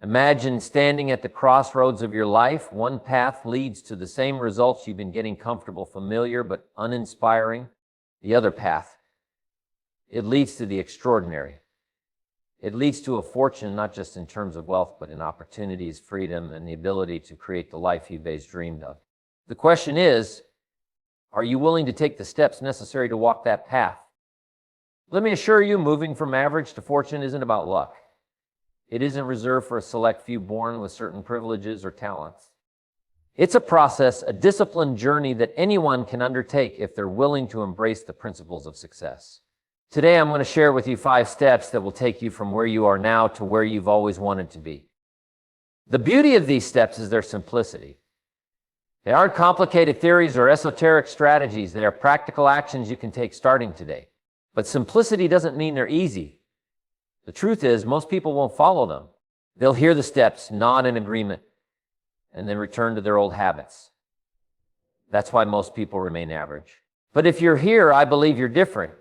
Imagine standing at the crossroads of your life. One path leads to the same results you've been getting comfortable, familiar, but uninspiring. The other path, it leads to the extraordinary. It leads to a fortune, not just in terms of wealth, but in opportunities, freedom, and the ability to create the life you've always dreamed of. The question is, are you willing to take the steps necessary to walk that path? Let me assure you, moving from average to fortune isn't about luck. It isn't reserved for a select few born with certain privileges or talents. It's a process, a disciplined journey that anyone can undertake if they're willing to embrace the principles of success. Today, I'm going to share with you 5 steps that will take you from where you are now to where you've always wanted to be. The beauty of these steps is their simplicity. They aren't complicated theories or esoteric strategies. They are practical actions you can take starting today. But simplicity doesn't mean they're easy. The truth is, most people won't follow them. They'll hear the steps, nod in agreement, and then return to their old habits. That's why most people remain average. But if you're here, I believe you're different.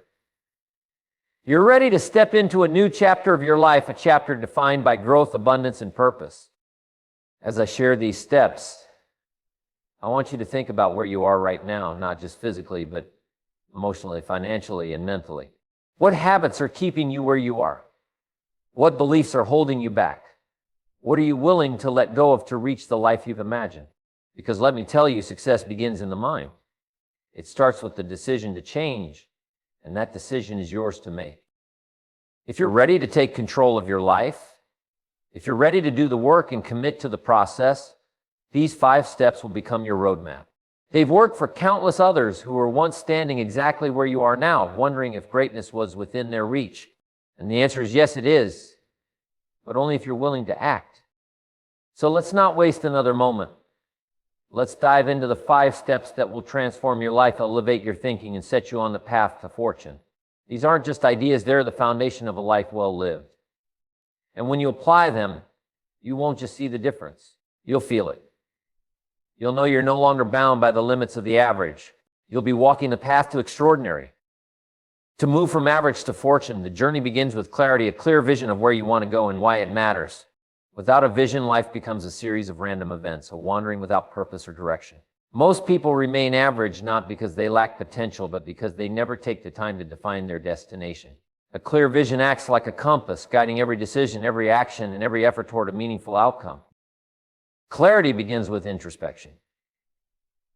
You're ready to step into a new chapter of your life, a chapter defined by growth, abundance, and purpose. As I share these steps, I want you to think about where you are right now, not just physically, but emotionally, financially, and mentally. What habits are keeping you where you are? What beliefs are holding you back? What are you willing to let go of to reach the life you've imagined? Because let me tell you, success begins in the mind. It starts with the decision to change, and that decision is yours to make. If you're ready to take control of your life, if you're ready to do the work and commit to the process, these 5 steps will become your roadmap. They've worked for countless others who were once standing exactly where you are now, wondering if greatness was within their reach. And the answer is yes, it is, but only if you're willing to act. So let's not waste another moment. Let's dive into the 5 steps that will transform your life, elevate your thinking, and set you on the path to fortune. These aren't just ideas, they're the foundation of a life well lived. And when you apply them, you won't just see the difference, you'll feel it. You'll know you're no longer bound by the limits of the average. You'll be walking the path to extraordinary. To move from average to fortune, the journey begins with clarity, a clear vision of where you want to go and why it matters. Without a vision, life becomes a series of random events, a wandering without purpose or direction. Most people remain average not because they lack potential, but because they never take the time to define their destination. A clear vision acts like a compass, guiding every decision, every action, and every effort toward a meaningful outcome. Clarity begins with introspection.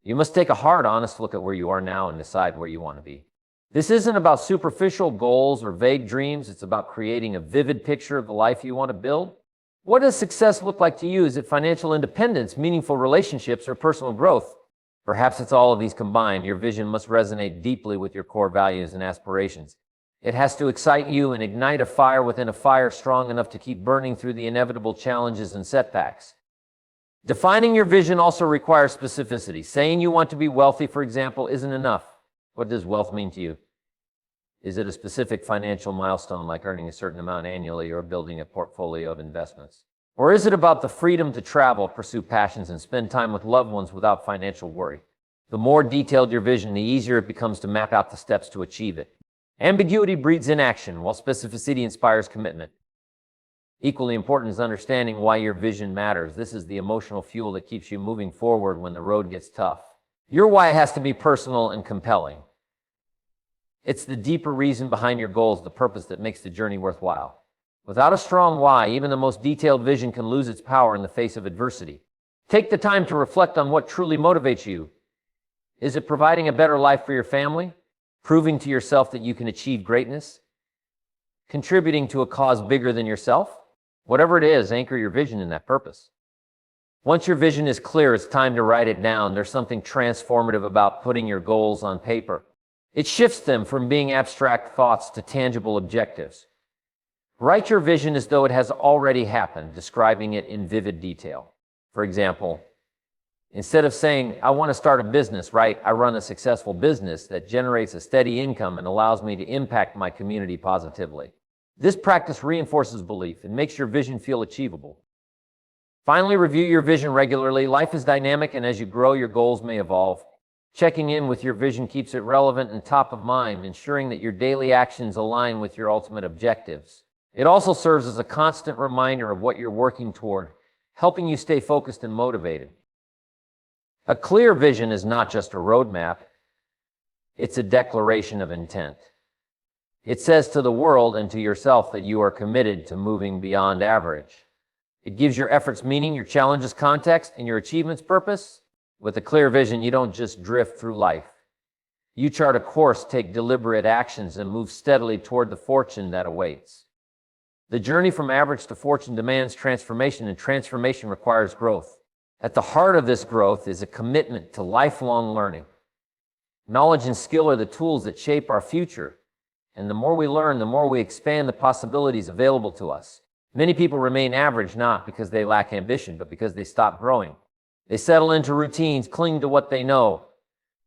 You must take a hard, honest look at where you are now and decide where you want to be. This isn't about superficial goals or vague dreams. It's about creating a vivid picture of the life you want to build. What does success look like to you? Is it financial independence, meaningful relationships, or personal growth? Perhaps it's all of these combined. Your vision must resonate deeply with your core values and aspirations. It has to excite you and ignite a fire within a fire strong enough to keep burning through the inevitable challenges and setbacks. Defining your vision also requires specificity. Saying you want to be wealthy, for example, isn't enough. What does wealth mean to you? Is it a specific financial milestone like earning a certain amount annually or building a portfolio of investments? Or is it about the freedom to travel, pursue passions, and spend time with loved ones without financial worry? The more detailed your vision, the easier it becomes to map out the steps to achieve it. Ambiguity breeds inaction, while specificity inspires commitment. Equally important is understanding why your vision matters. This is the emotional fuel that keeps you moving forward when the road gets tough. Your why has to be personal and compelling. It's the deeper reason behind your goals, the purpose that makes the journey worthwhile. Without a strong why, even the most detailed vision can lose its power in the face of adversity. Take the time to reflect on what truly motivates you. Is it providing a better life for your family? Proving to yourself that you can achieve greatness? Contributing to a cause bigger than yourself? Whatever it is, anchor your vision in that purpose. Once your vision is clear, it's time to write it down. There's something transformative about putting your goals on paper. It shifts them from being abstract thoughts to tangible objectives. Write your vision as though it has already happened, describing it in vivid detail. For example, instead of saying, I want to start a business, write, I run a successful business that generates a steady income and allows me to impact my community positively. This practice reinforces belief and makes your vision feel achievable. Finally, review your vision regularly. Life is dynamic, and as you grow, your goals may evolve. Checking in with your vision keeps it relevant and top of mind, ensuring that your daily actions align with your ultimate objectives. It also serves as a constant reminder of what you're working toward, helping you stay focused and motivated. A clear vision is not just a roadmap, it's a declaration of intent. It says to the world and to yourself that you are committed to moving beyond average. It gives your efforts meaning, your challenges context, and your achievements purpose. With a clear vision, you don't just drift through life. You chart a course, take deliberate actions, and move steadily toward the fortune that awaits. The journey from average to fortune demands transformation, and transformation requires growth. At the heart of this growth is a commitment to lifelong learning. Knowledge and skill are the tools that shape our future, and the more we learn, the more we expand the possibilities available to us. Many people remain average not because they lack ambition, but because they stop growing. They settle into routines, cling to what they know,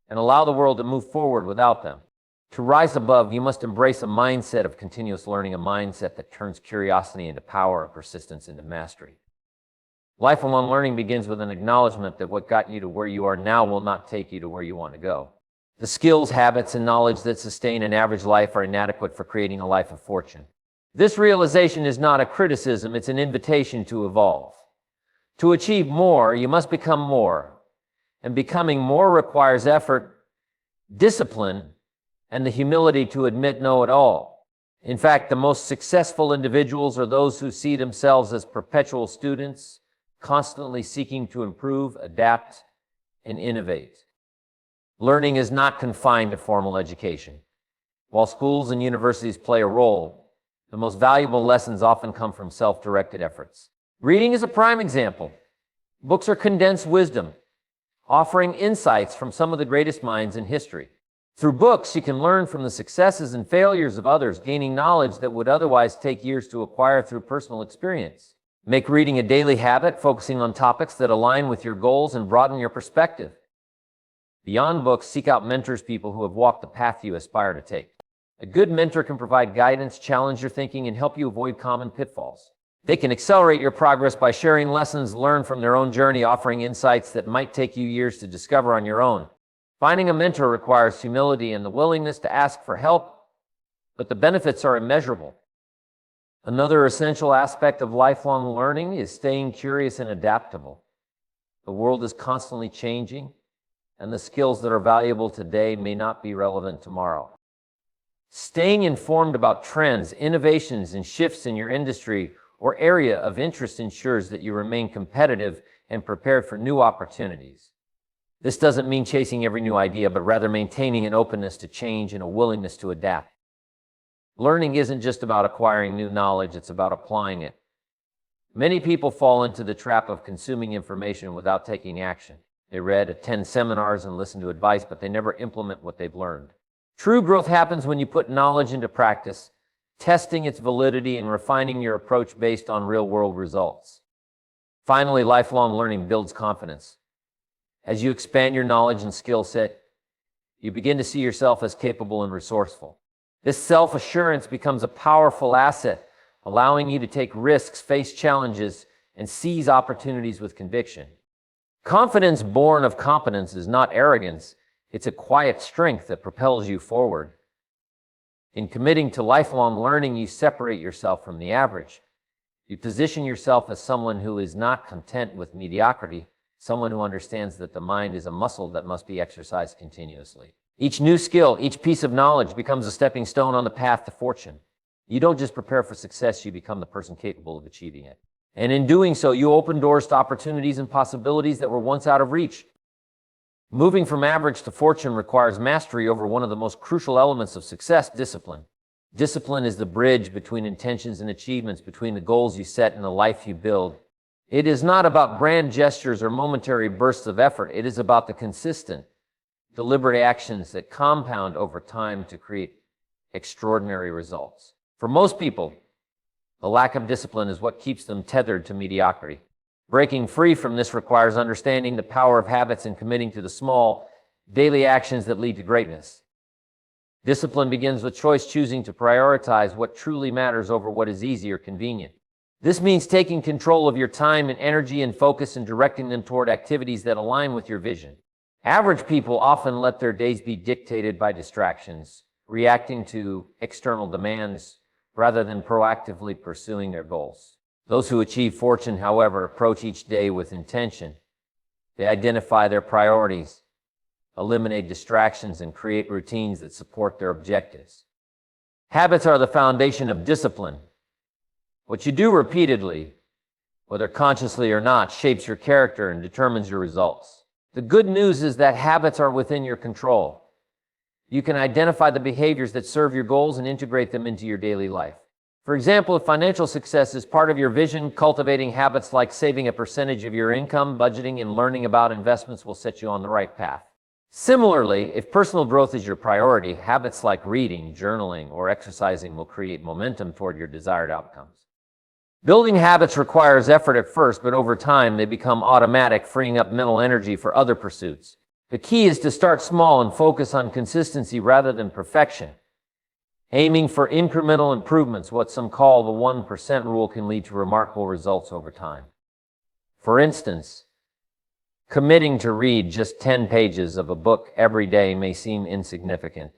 and allow the world to move forward without them. To rise above, you must embrace a mindset of continuous learning, a mindset that turns curiosity into power and persistence into mastery. Lifelong learning begins with an acknowledgement that what got you to where you are now will not take you to where you want to go. The skills, habits, and knowledge that sustain an average life are inadequate for creating a life of fortune. This realization is not a criticism, it's an invitation to evolve. To achieve more, you must become more. And becoming more requires effort, discipline, and the humility to admit know-it-all. In fact, the most successful individuals are those who see themselves as perpetual students, constantly seeking to improve, adapt, and innovate. Learning is not confined to formal education. While schools and universities play a role, the most valuable lessons often come from self-directed efforts. Reading is a prime example. Books are condensed wisdom, offering insights from some of the greatest minds in history. Through books, you can learn from the successes and failures of others, gaining knowledge that would otherwise take years to acquire through personal experience. Make reading a daily habit, focusing on topics that align with your goals and broaden your perspective. Beyond books, seek out mentors, people who have walked the path you aspire to take. A good mentor can provide guidance, challenge your thinking, and help you avoid common pitfalls. They can accelerate your progress by sharing lessons learned from their own journey, offering insights that might take you years to discover on your own. Finding a mentor requires humility and the willingness to ask for help, but the benefits are immeasurable. Another essential aspect of lifelong learning is staying curious and adaptable. The world is constantly changing, and the skills that are valuable today may not be relevant tomorrow. Staying informed about trends, innovations, and shifts in your industry or area of interest ensures that you remain competitive and prepared for new opportunities. This doesn't mean chasing every new idea, but rather maintaining an openness to change and a willingness to adapt. Learning isn't just about acquiring new knowledge, it's about applying it. Many people fall into the trap of consuming information without taking action. They read, attend seminars, and listen to advice, but they never implement what they've learned. True growth happens when you put knowledge into practice, testing its validity and refining your approach based on real-world results. Finally, lifelong learning builds confidence. As you expand your knowledge and skill set, you begin to see yourself as capable and resourceful. This self-assurance becomes a powerful asset, allowing you to take risks, face challenges, and seize opportunities with conviction. Confidence born of competence is not arrogance, it's a quiet strength that propels you forward. In committing to lifelong learning, you separate yourself from the average. You position yourself as someone who is not content with mediocrity, someone who understands that the mind is a muscle that must be exercised continuously. Each new skill, each piece of knowledge becomes a stepping stone on the path to fortune. You don't just prepare for success, you become the person capable of achieving it. And in doing so, you open doors to opportunities and possibilities that were once out of reach. Moving from average to fortune requires mastery over one of the most crucial elements of success, discipline. Discipline is the bridge between intentions and achievements, between the goals you set and the life you build. It is not about grand gestures or momentary bursts of effort. It is about the consistent, deliberate actions that compound over time to create extraordinary results. For most people, the lack of discipline is what keeps them tethered to mediocrity. Breaking free from this requires understanding the power of habits and committing to the small, daily actions that lead to greatness. Discipline begins with choice, choosing to prioritize what truly matters over what is easy or convenient. This means taking control of your time and energy and focus and directing them toward activities that align with your vision. Average people often let their days be dictated by distractions, reacting to external demands, rather than proactively pursuing their goals. Those who achieve fortune, however, approach each day with intention. They identify their priorities, eliminate distractions, and create routines that support their objectives. Habits are the foundation of discipline. What you do repeatedly, whether consciously or not, shapes your character and determines your results. The good news is that habits are within your control. You can identify the behaviors that serve your goals and integrate them into your daily life. For example, if financial success is part of your vision, cultivating habits like saving a percentage of your income, budgeting, and learning about investments will set you on the right path. Similarly, if personal growth is your priority, habits like reading, journaling, or exercising will create momentum toward your desired outcomes. Building habits requires effort at first, but over time they become automatic, freeing up mental energy for other pursuits. The key is to start small and focus on consistency rather than perfection. Aiming for incremental improvements, what some call the 1% rule, can lead to remarkable results over time. For instance, committing to read just 10 pages of a book every day may seem insignificant,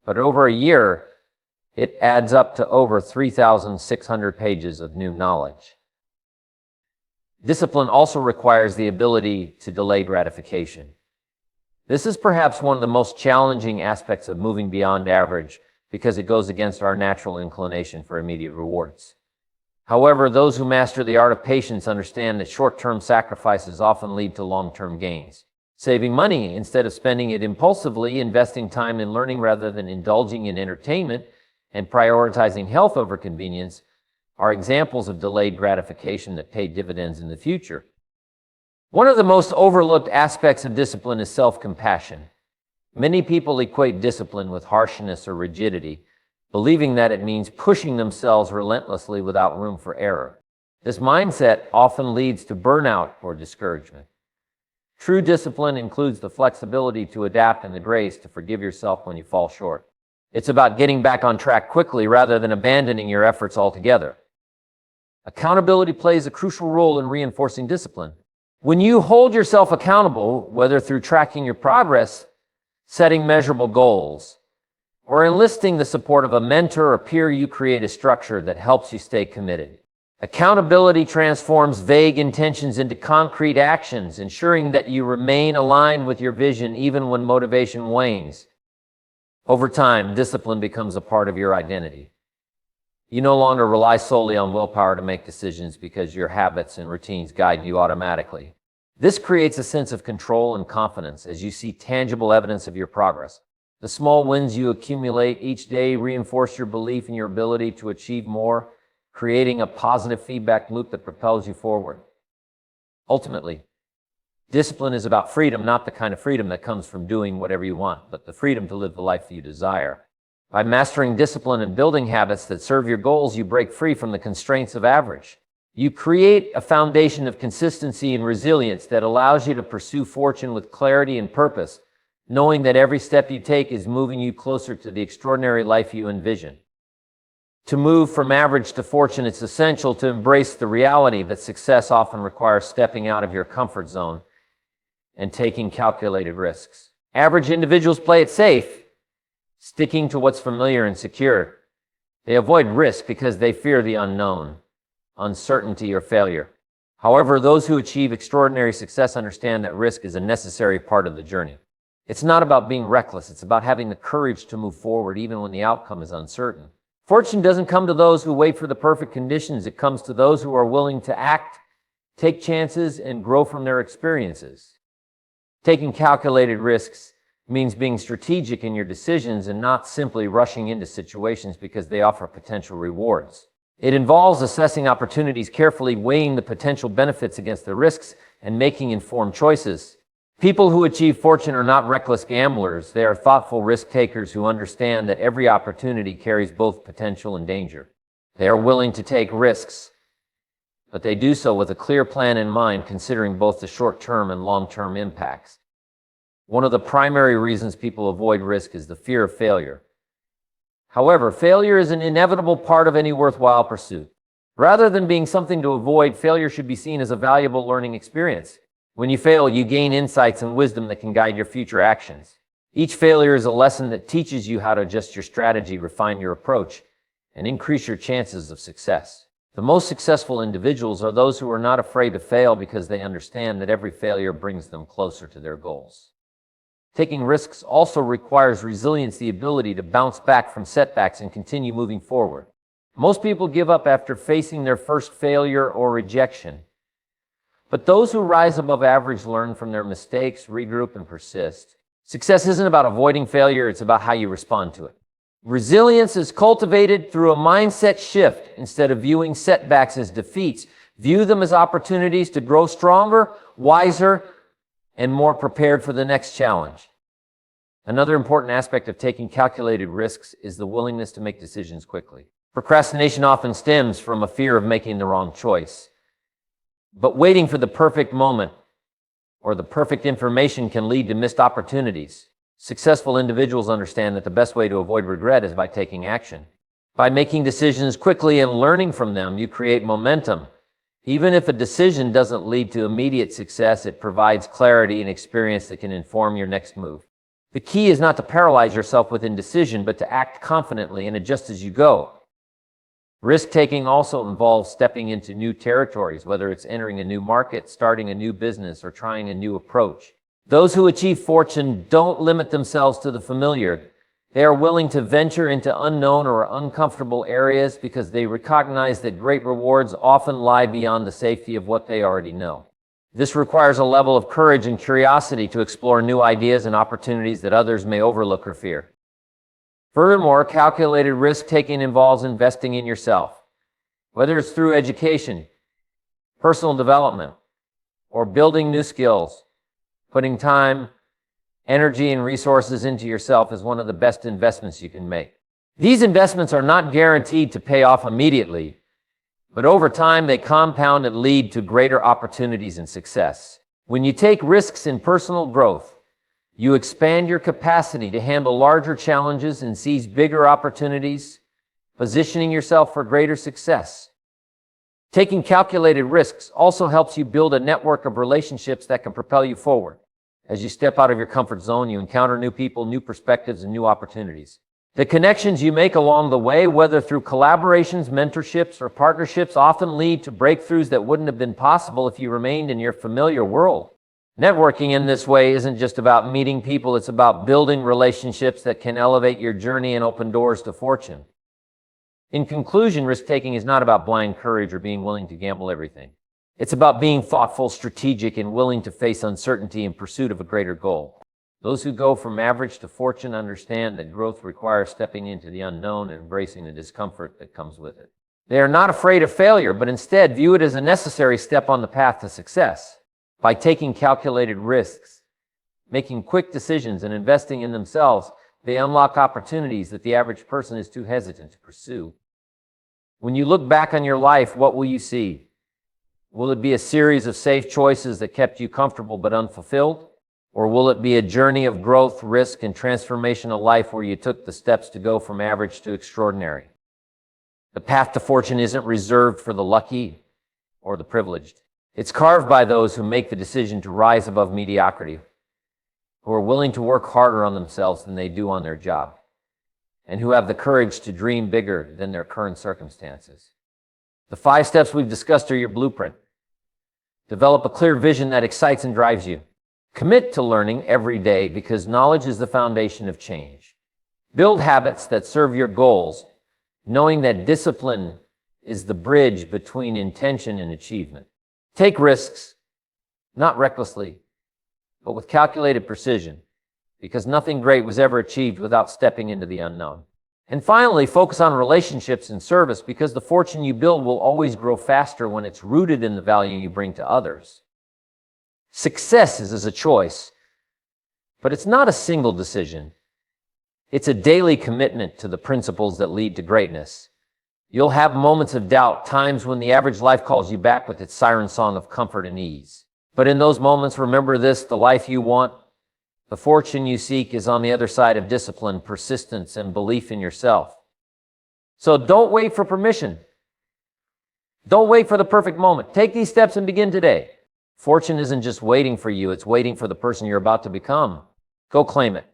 but over a year, it adds up to over 3,600 pages of new knowledge. Discipline also requires the ability to delay gratification. This is perhaps one of the most challenging aspects of moving beyond average because it goes against our natural inclination for immediate rewards. However, those who master the art of patience understand that short-term sacrifices often lead to long-term gains. Saving money instead of spending it impulsively, investing time in learning rather than indulging in entertainment, and prioritizing health over convenience are examples of delayed gratification that pay dividends in the future. One of the most overlooked aspects of discipline is self-compassion. Many people equate discipline with harshness or rigidity, believing that it means pushing themselves relentlessly without room for error. This mindset often leads to burnout or discouragement. True discipline includes the flexibility to adapt and the grace to forgive yourself when you fall short. It's about getting back on track quickly rather than abandoning your efforts altogether. Accountability plays a crucial role in reinforcing discipline. When you hold yourself accountable, whether through tracking your progress, setting measurable goals, or enlisting the support of a mentor or peer, you create a structure that helps you stay committed. Accountability transforms vague intentions into concrete actions, ensuring that you remain aligned with your vision even when motivation wanes. Over time, discipline becomes a part of your identity. You no longer rely solely on willpower to make decisions because your habits and routines guide you automatically. This creates a sense of control and confidence as you see tangible evidence of your progress. The small wins you accumulate each day reinforce your belief in your ability to achieve more, creating a positive feedback loop that propels you forward. Ultimately, discipline is about freedom, not the kind of freedom that comes from doing whatever you want, but the freedom to live the life that you desire. By mastering discipline and building habits that serve your goals, you break free from the constraints of average. You create a foundation of consistency and resilience that allows you to pursue fortune with clarity and purpose, knowing that every step you take is moving you closer to the extraordinary life you envision. To move from average to fortune, it's essential to embrace the reality that success often requires stepping out of your comfort zone and taking calculated risks. Average individuals play it safe, sticking to what's familiar and secure. They avoid risk because they fear the unknown, uncertainty, or failure. However, those who achieve extraordinary success understand that risk is a necessary part of the journey. It's not about being reckless, it's about having the courage to move forward even when the outcome is uncertain. Fortune doesn't come to those who wait for the perfect conditions. It comes to those who are willing to act, take chances, and grow from their experiences. Taking calculated risks means being strategic in your decisions and not simply rushing into situations because they offer potential rewards. It involves assessing opportunities carefully, weighing the potential benefits against the risks, and making informed choices. People who achieve fortune are not reckless gamblers. They are thoughtful risk takers who understand that every opportunity carries both potential and danger. They are willing to take risks, but they do so with a clear plan in mind, considering both the short-term and long-term impacts. One of the primary reasons people avoid risk is the fear of failure. However, failure is an inevitable part of any worthwhile pursuit. Rather than being something to avoid, failure should be seen as a valuable learning experience. When you fail, you gain insights and wisdom that can guide your future actions. Each failure is a lesson that teaches you how to adjust your strategy, refine your approach, and increase your chances of success. The most successful individuals are those who are not afraid to fail because they understand that every failure brings them closer to their goals. Taking risks also requires resilience, the ability to bounce back from setbacks and continue moving forward. Most people give up after facing their first failure or rejection. But those who rise above average learn from their mistakes, regroup, and persist. Success isn't about avoiding failure, it's about how you respond to it. Resilience is cultivated through a mindset shift. Instead of viewing setbacks as defeats, view them as opportunities to grow stronger, wiser, and more prepared for the next challenge. Another important aspect of taking calculated risks is the willingness to make decisions quickly. Procrastination often stems from a fear of making the wrong choice. But waiting for the perfect moment or the perfect information can lead to missed opportunities. Successful individuals understand that the best way to avoid regret is by taking action. By making decisions quickly and learning from them, you create momentum. Even if a decision doesn't lead to immediate success, it provides clarity and experience that can inform your next move. The key is not to paralyze yourself with indecision, but to act confidently and adjust as you go. Risk-taking also involves stepping into new territories, whether it's entering a new market, starting a new business, or trying a new approach. Those who achieve fortune don't limit themselves to the familiar. They are willing to venture into unknown or uncomfortable areas because they recognize that great rewards often lie beyond the safety of what they already know. This requires a level of courage and curiosity to explore new ideas and opportunities that others may overlook or fear. Furthermore, calculated risk-taking involves investing in yourself, whether it's through education, personal development, or building new skills. Putting time, energy, and resources into yourself is one of the best investments you can make. These investments are not guaranteed to pay off immediately, but over time they compound and lead to greater opportunities and success. When you take risks in personal growth, you expand your capacity to handle larger challenges and seize bigger opportunities, positioning yourself for greater success. Taking calculated risks also helps you build a network of relationships that can propel you forward. As you step out of your comfort zone, you encounter new people, new perspectives, and new opportunities. The connections you make along the way, whether through collaborations, mentorships, or partnerships, often lead to breakthroughs that wouldn't have been possible if you remained in your familiar world. Networking in this way isn't just about meeting people, it's about building relationships that can elevate your journey and open doors to fortune. In conclusion, risk-taking is not about blind courage or being willing to gamble everything. It's about being thoughtful, strategic, and willing to face uncertainty in pursuit of a greater goal. Those who go from average to fortune understand that growth requires stepping into the unknown and embracing the discomfort that comes with it. They are not afraid of failure, but instead view it as a necessary step on the path to success. By taking calculated risks, making quick decisions, and investing in themselves, they unlock opportunities that the average person is too hesitant to pursue. When you look back on your life, what will you see? Will it be a series of safe choices that kept you comfortable but unfulfilled? Or will it be a journey of growth, risk, and transformational life where you took the steps to go from average to extraordinary? The path to fortune isn't reserved for the lucky or the privileged. It's carved by those who make the decision to rise above mediocrity, who are willing to work harder on themselves than they do on their job, and who have the courage to dream bigger than their current circumstances. The 5 steps we've discussed are your blueprint. Develop a clear vision that excites and drives you. Commit to learning every day because knowledge is the foundation of change. Build habits that serve your goals, knowing that discipline is the bridge between intention and achievement. Take risks, not recklessly, but with calculated precision, because nothing great was ever achieved without stepping into the unknown. And finally, focus on relationships and service because the fortune you build will always grow faster when it's rooted in the value you bring to others. Success is a choice, but it's not a single decision. It's a daily commitment to the principles that lead to greatness. You'll have moments of doubt, times when the average life calls you back with its siren song of comfort and ease. But in those moments, remember this: the life you want, the fortune you seek is on the other side of discipline, persistence, and belief in yourself. So don't wait for permission. Don't wait for the perfect moment. Take these steps and begin today. Fortune isn't just waiting for you, it's waiting for the person you're about to become. Go claim it.